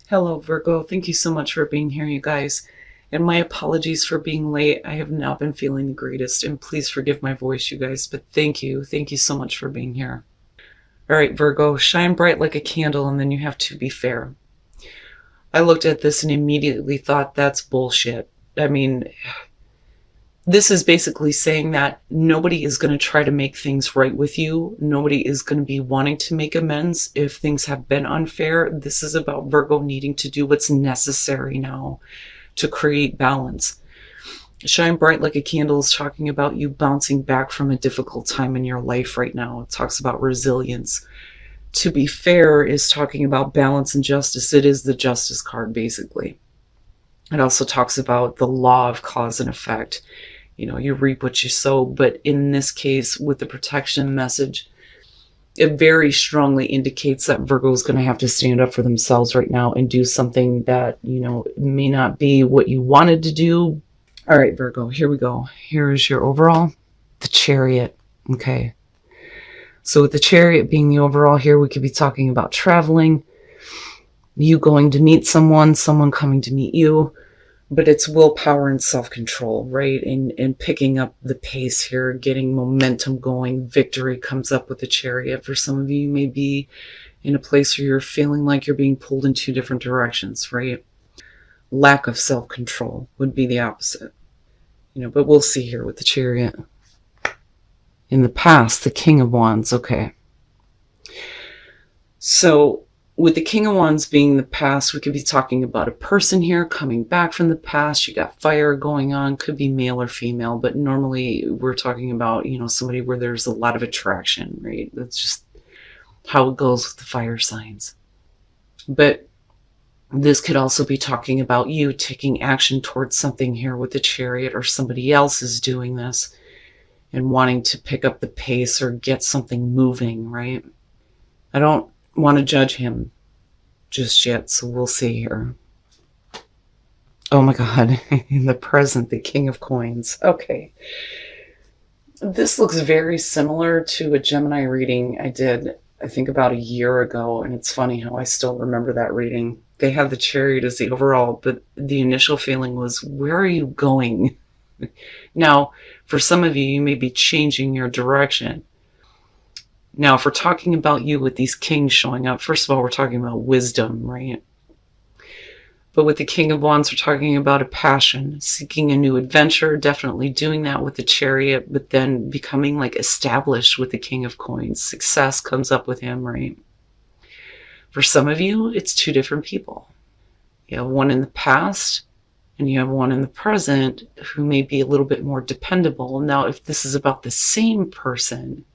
Hello, Virgo. Thank you so much for being here, you guys. And my apologies for being late. I have not been feeling the greatest, and please forgive my voice, you guys, but thank you. Thank you so much for being here. All right, Virgo, shine bright like a candle, and then you have to be fair. I looked at this and immediately thought that's bullshit. I mean, this is basically saying that nobody is going to try to make things right with you. Nobody is going to be wanting to make amends if things have been unfair. This is about Virgo needing to do what's necessary now to create balance. Shine bright like a candle is talking about you bouncing back from a difficult time in your life right now. It talks about resilience. To be fair is talking about balance and justice. It is the justice card, basically. It also talks about the law of cause and effect. You reap what you sow, but in this case, with the protection message, it very strongly indicates that Virgo is going to have to stand up for themselves right now and do something that, may not be what you wanted to do. All right, Virgo, here we go. Here is your overall, the Chariot. Okay. So with the Chariot being the overall here, we could be talking about traveling, you going to meet someone coming to meet you, but it's willpower and self-control, right? And picking up the pace here, getting momentum going. Victory comes up with the Chariot. For some of you, you may be in a place where you're feeling like you're being pulled in two different directions, right? Lack of self-control would be the opposite. But we'll see here with the Chariot. In the past, the King of Wands, okay. So with the King of Wands being the past, we could be talking about a person here coming back from the past. You got fire going on, could be male or female, but normally we're talking about, somebody where there's a lot of attraction, right? That's just how it goes with the fire signs. But this could also be talking about you taking action towards something here with the Chariot, or somebody else is doing this and wanting to pick up the pace or get something moving, right? I don't want to judge him just yet, so we'll see here. Oh my God, in the present, the King of Coins. Okay. This looks very similar to a Gemini reading I did, I think, about a year ago, and it's funny how I still remember that reading. They have the Chariot as the overall, but the initial feeling was, where are you going? Now, for some of you, you may be changing your direction. Now, if we're talking about you with these kings showing up, first of all, we're talking about wisdom, right? But with the King of Wands, we're talking about a passion, seeking a new adventure, definitely doing that with the Chariot, but then becoming like established with the King of Coins. Success comes up with him, right? For some of you, it's two different people. You have one in the past and you have one in the present who may be a little bit more dependable. Now, if this is about the same person,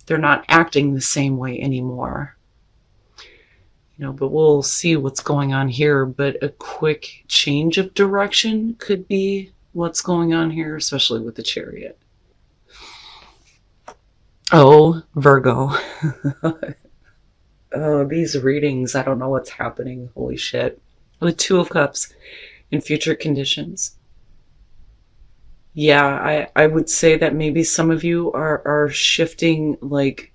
they're not acting the same way anymore. But we'll see what's going on here. But a quick change of direction could be what's going on here, especially with the Chariot. Oh, Virgo. Oh, these readings, I don't know what's happening. Holy shit. With Two of Cups in future conditions. Yeah, I would say that maybe some of you are shifting like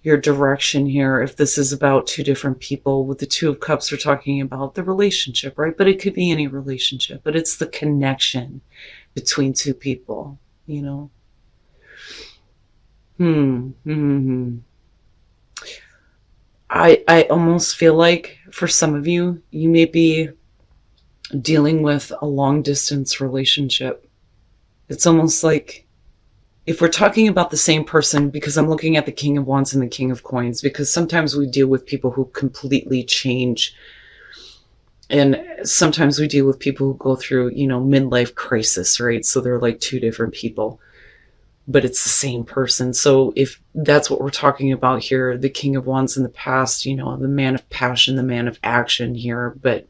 your direction here. If this is about two different people, with the Two of Cups, we're talking about the relationship, right? But it could be any relationship, but it's the connection between two people, I almost feel like for some of you, you may be dealing with a long distance relationship. It's almost like, if we're talking about the same person, because I'm looking at the King of Wands and the King of Coins, because sometimes we deal with people who completely change. And sometimes we deal with people who go through, midlife crisis, right? So they're like two different people, but it's the same person. So if that's what we're talking about here, the King of Wands in the past, the man of passion, the man of action here, but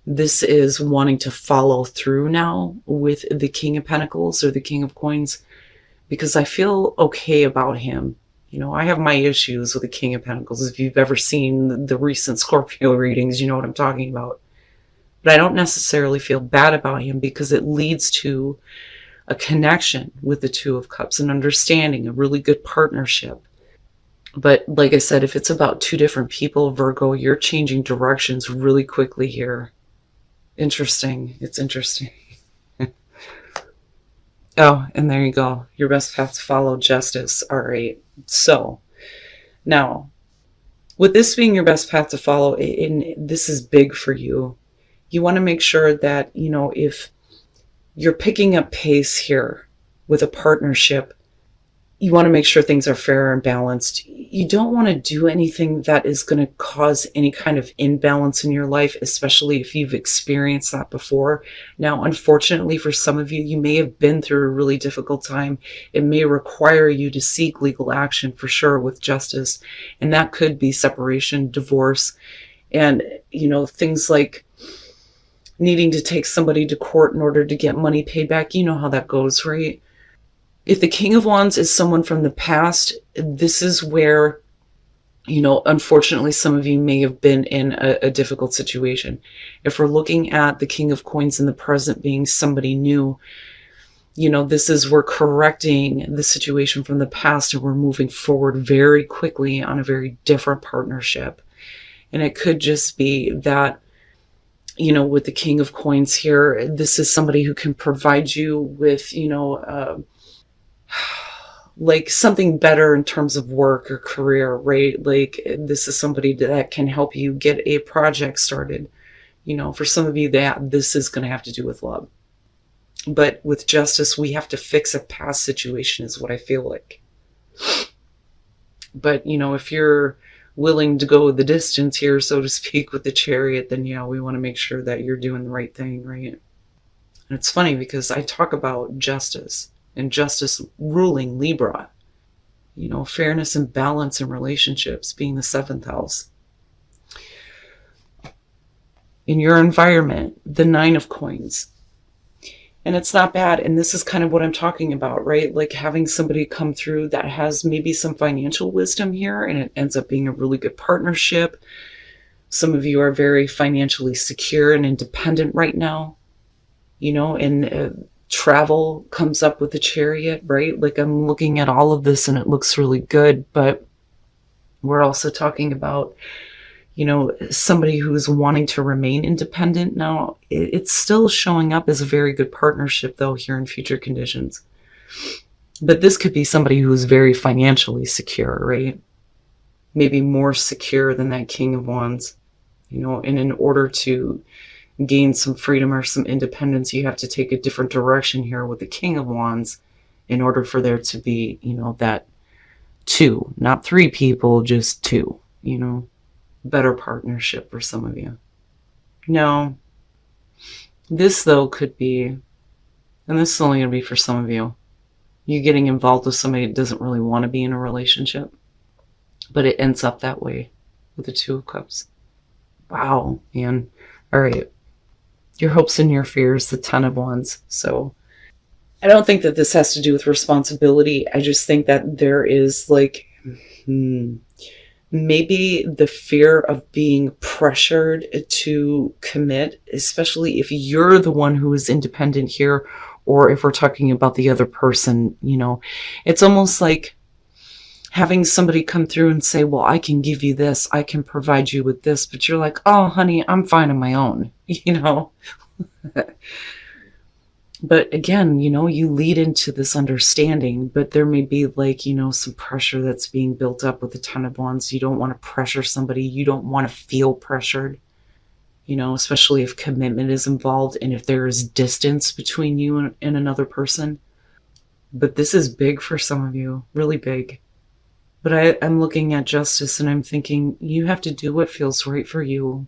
this is wanting to follow through now with the King of Pentacles or the King of Coins, because I feel okay about him. I have my issues with the King of Pentacles. If you've ever seen the recent Scorpio readings, you know what I'm talking about. But I don't necessarily feel bad about him, because it leads to a connection with the Two of Cups, an understanding, a really good partnership. But like I said, if it's about two different people, Virgo, you're changing directions really quickly here. Interesting. It's interesting. Oh, and there you go. Your best path to follow, justice. All right. So now, with this being your best path to follow, and this is big for you, you want to make sure that, if you're picking up pace here with a partnership, you want to make sure things are fair and balanced. You don't want to do anything that is going to cause any kind of imbalance in your life, especially if you've experienced that before. Now, unfortunately, for some of you, you may have been through a really difficult time. It may require you to seek legal action for sure with justice. And that could be separation, divorce, and, things like needing to take somebody to court in order to get money paid back. You know how that goes, right? If the King of Wands is someone from the past, this is where, unfortunately, some of you may have been in a difficult situation. If we're looking at the King of Coins in the present being somebody new, this is we're correcting the situation from the past and we're moving forward very quickly on a very different partnership. And it could just be that, with the King of Coins here, this is somebody who can provide you with, like something better in terms of work or career, right? Like this is somebody that can help you get a project started. For some of you, that this is going to have to do with love. But with justice, we have to fix a past situation is what I feel like. But, if you're willing to go the distance here, so to speak, with the Chariot, then yeah, we want to make sure that you're doing the right thing, right? And it's funny because I talk about justice and justice ruling Libra, fairness and balance in relationships being the 7th house. In your environment, the 9 of Coins. And it's not bad. And this is kind of what I'm talking about, right? Like having somebody come through that has maybe some financial wisdom here and it ends up being a really good partnership. Some of you are very financially secure and independent right now, and travel comes up with the Chariot, right? Like I'm looking at all of this and it looks really good, but we're also talking about, somebody who's wanting to remain independent. Now, it's still showing up as a very good partnership, though, here in future conditions. But this could be somebody who's very financially secure, right? Maybe more secure than that King of Wands, and in order to gain some freedom or some independence, you have to take a different direction here with the King of Wands in order for there to be, that 2, not 3 people, just 2, better partnership for some of you. No, this though could be, and this is only going to be for some of you getting involved with somebody that doesn't really want to be in a relationship, but it ends up that way with the 2 of Cups. Wow, man. All right. Your hopes and your fears, the 10 of Wands. So I don't think that this has to do with responsibility. I just think that there is like, maybe the fear of being pressured to commit, especially if you're the one who is independent here, or if we're talking about the other person, it's almost like having somebody come through and say, well, I can give you this, I can provide you with this, but you're like, oh, honey, I'm fine on my own, But again, you lead into this understanding, but there may be like, some pressure that's being built up with the 10 of Wands. You don't want to pressure somebody. You don't want to feel pressured, especially if commitment is involved and if there is distance between you and another person. But this is big for some of you, really big. But I'm looking at justice and I'm thinking you have to do what feels right for you,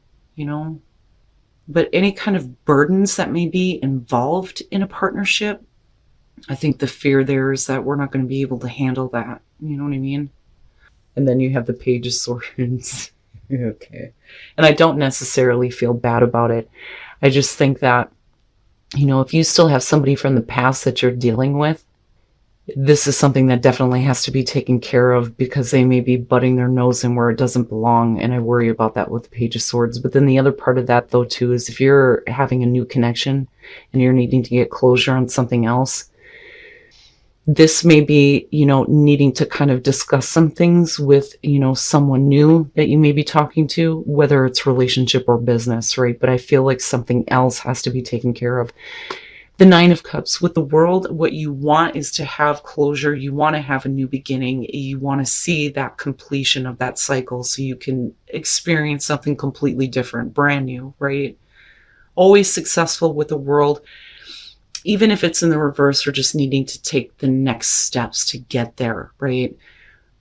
But any kind of burdens that may be involved in a partnership, I think the fear there is that we're not going to be able to handle that. You know what I mean? And then you have the Page of Swords. Okay. And I don't necessarily feel bad about it. I just think that, if you still have somebody from the past that you're dealing with, this is something that definitely has to be taken care of because they may be butting their nose in where it doesn't belong. And I worry about that with the Page of Swords. But then the other part of that, though, too, is if you're having a new connection and you're needing to get closure on something else, This may be, needing to kind of discuss some things with, someone new that you may be talking to, whether it's relationship or business, right? But I feel like something else has to be taken care of. The Nine of Cups with the World, what you want is to have closure. You want to have a new beginning. You want to see that completion of that cycle so you can experience something completely different, brand new, right? Always successful with the World, even if it's in the reverse or just needing to take the next steps to get there, right?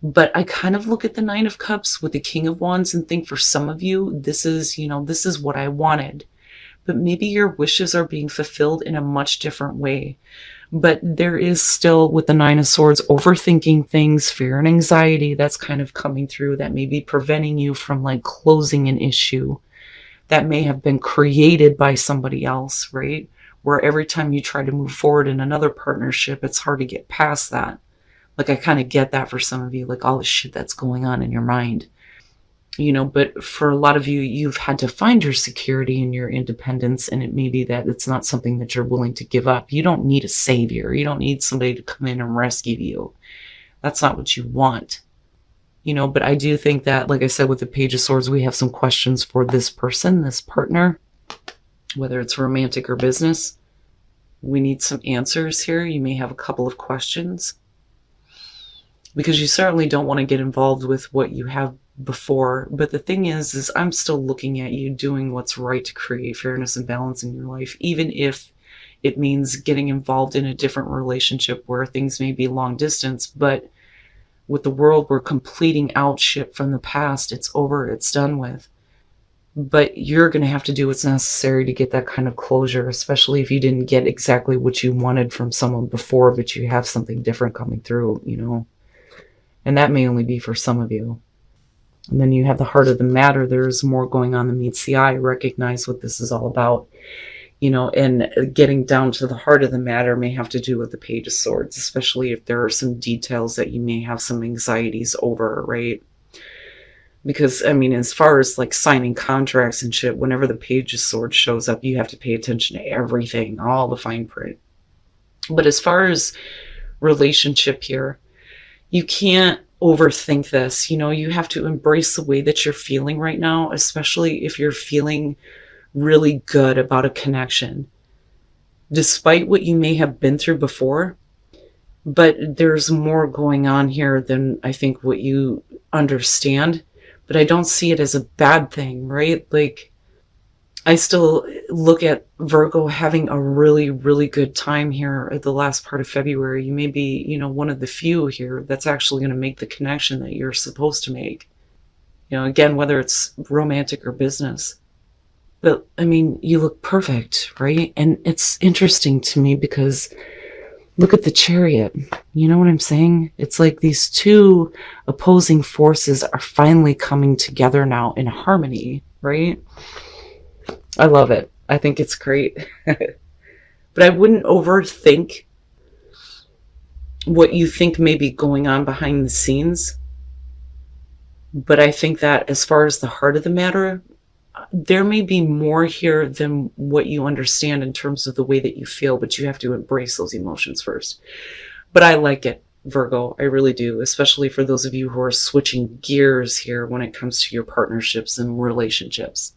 But I kind of look at the Nine of Cups with the King of Wands and think for some of you, this is what I wanted. But maybe your wishes are being fulfilled in a much different way. But there is still, with the Nine of Swords, overthinking things, fear and anxiety that's kind of coming through that may be preventing you from like closing an issue that may have been created by somebody else, right? Where every time you try to move forward in another partnership, it's hard to get past that. Like, I kind of get that for some of you, like all the shit that's going on in your mind. But for a lot of you, you've had to find your security and your independence, and it may be that it's not something that you're willing to give up. You don't need a savior. You don't need somebody to come in and rescue you. That's not what you want. But I do think that, like I said, with the Page of Swords, we have some questions for this person, this partner, whether it's romantic or business. We need some answers here. You may have a couple of questions because you certainly don't want to get involved with what you have before. But the thing is I'm still looking at you doing what's right to create fairness and balance in your life, even if it means getting involved in a different relationship where things may be long distance. But with the World, we're completing out shit from the past. It's over. It's done with. But you're going to have to do what's necessary to get that kind of closure, especially if you didn't get exactly what you wanted from someone before, but you have something different coming through, And that may only be for some of you. And then you have the heart of the matter. There's more going on than meets the eye. Recognize what this is all about, and getting down to the heart of the matter may have to do with the Page of Swords, especially if there are some details that you may have some anxieties over, right? Because, as far as like signing contracts and shit, whenever the Page of Swords shows up, you have to pay attention to everything, all the fine print. But as far as relationship here, you can't overthink this. You have to embrace the way that you're feeling right now, especially if you're feeling really good about a connection, despite what you may have been through before. But there's more going on here than I think what you understand. But I don't see it as a bad thing, right? Like, I still look at Virgo having a really, really good time here at the last part of February. You may be, one of the few here that's actually going to make the connection that you're supposed to make. Again, whether it's romantic or business. But, you look perfect, right? And it's interesting to me because look at the Chariot. You know what I'm saying? It's like these two opposing forces are finally coming together now in harmony, right? I love it. I think it's great. But I wouldn't overthink what you think may be going on behind the scenes. But I think that as far as the heart of the matter, there may be more here than what you understand in terms of the way that you feel, but you have to embrace those emotions first. But I like it, Virgo. I really do, especially for those of you who are switching gears here when it comes to your partnerships and relationships.